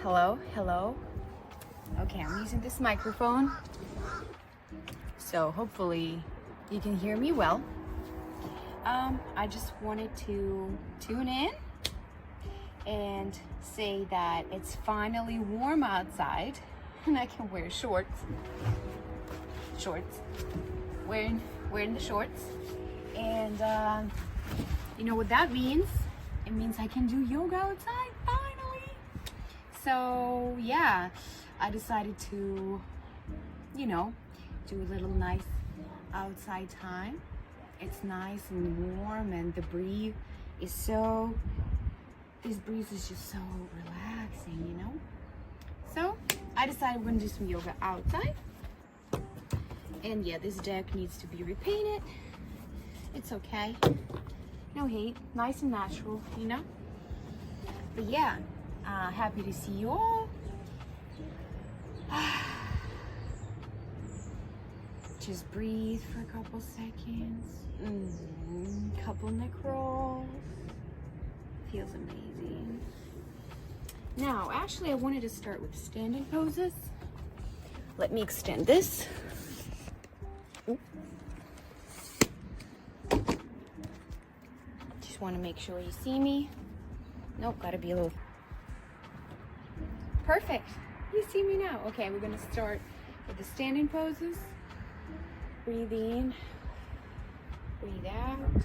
Hello, hello. Okay, I'm using this microphone, so hopefully you can hear me well. I just wanted to tune in and say that it's finally warm outside and I can wear shorts. Wearing the shorts. And you know what that means? It means I can do yoga outside finally. So yeah, I decided to, do a little nice outside time. It's nice and warm and the breeze is this breeze is just so relaxing, So I decided we're gonna do some yoga outside. And yeah, this deck needs to be repainted. It's okay. No hate, nice and natural, But yeah, happy to see you all. Just breathe for a couple seconds. Couple neck rolls. Feels amazing. Now, actually, I wanted to start with standing poses. Let me extend this. Just want to make sure you see me. Nope, gotta be a little. Perfect. You see me now. Okay, we're gonna start with the standing poses. Breathe in, breathe out,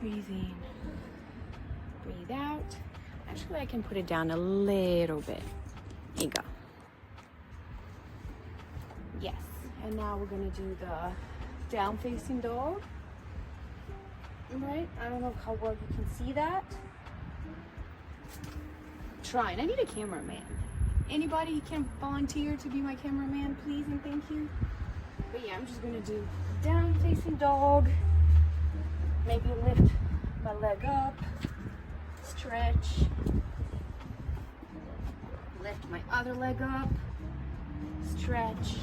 breathe in, breathe out. Actually, I can put it down a little bit. Here you go. Yes, and now we're gonna do the down facing dog. All right, I don't know how well you can see that. Trying, I need a cameraman. Anybody can volunteer to be my cameraman, please and thank you. But yeah, I'm just gonna do down facing dog. Maybe lift my leg up, stretch, lift my other leg up, stretch.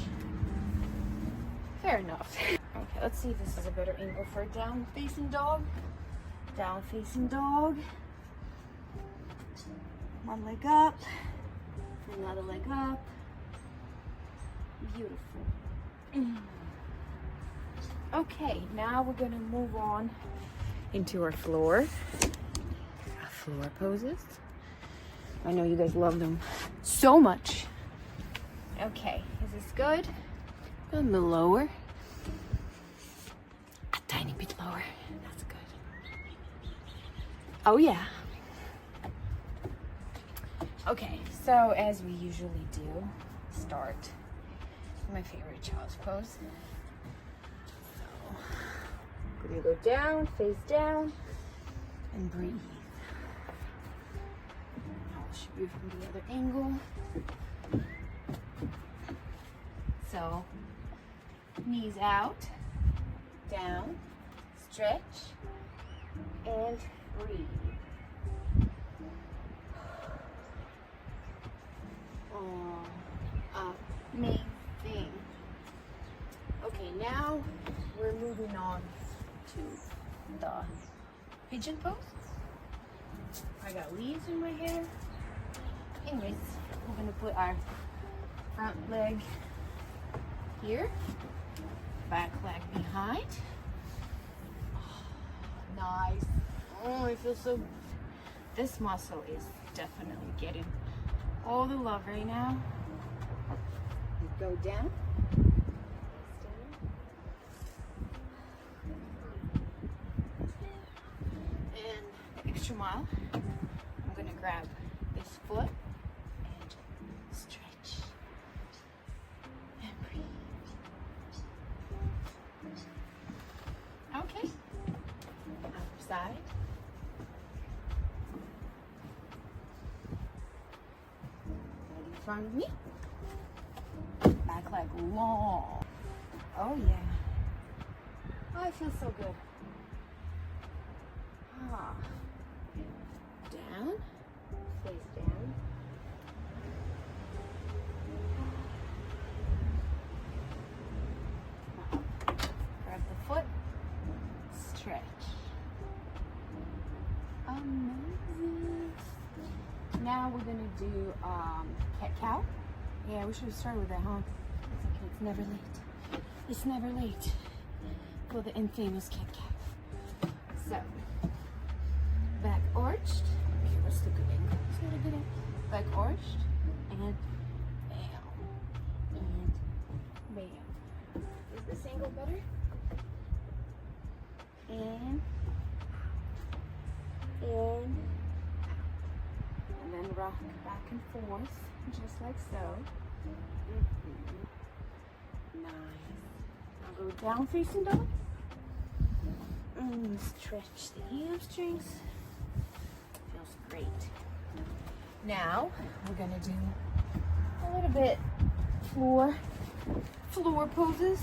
Fair enough. Okay, let's see if this is a better angle for a down facing dog. Down facing dog. One leg up, another leg up. Beautiful. Okay, now we're gonna move on into our floor poses. I know you guys love them so much. Okay, is this good? A little lower. A tiny bit lower. That's good. Oh yeah. Okay, so as we usually do, start my favorite child's pose. So, we're gonna go down, face down, and breathe. I'll show you from the other angle. So, knees out, down, stretch, and breathe. Amazing. Okay, now we're moving on to the pigeon pose. I got leaves in my hair. Anyways, we're gonna put our front leg here, back leg behind. Oh, nice. Oh, I feel so. This muscle is definitely getting all the love right now. Go down. And the extra mile, I'm gonna grab this foot and stretch and breathe. Okay. Other side. Right in front of me. Back leg long. Oh yeah. Oh, I feel so good. Down, face down. Grab the foot, stretch. Amazing. Now we're gonna do cat-cow. Yeah, we should have started with that, huh? It's okay, it's never late. It's never late for the infamous cat-cow. So, back arched. Okay, what's the good angle? Is that a good angle? Back arched, and bam, and bam. Is this angle better? And then rock back and forth, just like so. Nice. Now go down facing dog. Stretch the hamstrings. Feels great. Now we're gonna do a little bit floor poses.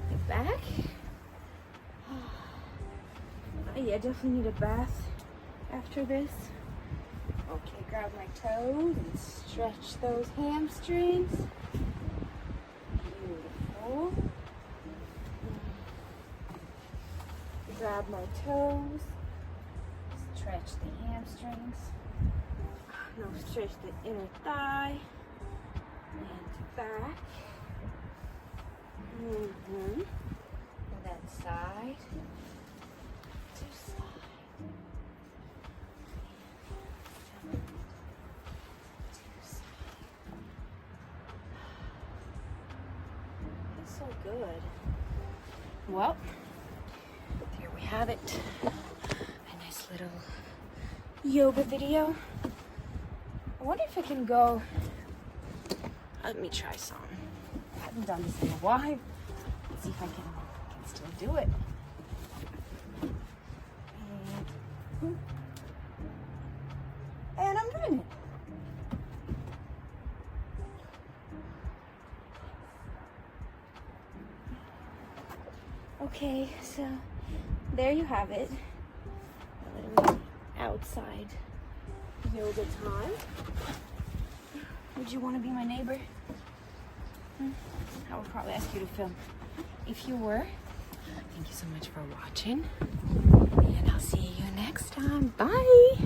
Get back. Yeah, definitely need a bath after this. Okay, grab my toes and stretch those hamstrings. Beautiful. Grab my toes, stretch the hamstrings. Now stretch the inner thigh and back. And that side. So good. Well, there we have it. A nice little yoga video. I wonder if I can go. Let me try some. I haven't done this in a while. Let's see if I can still do it. And I'm doing it. Okay, so there you have it. A little outside yoga time. Would you want to be my neighbor? I would probably ask you to film. If you were, thank you so much for watching. And I'll see you next time. Bye.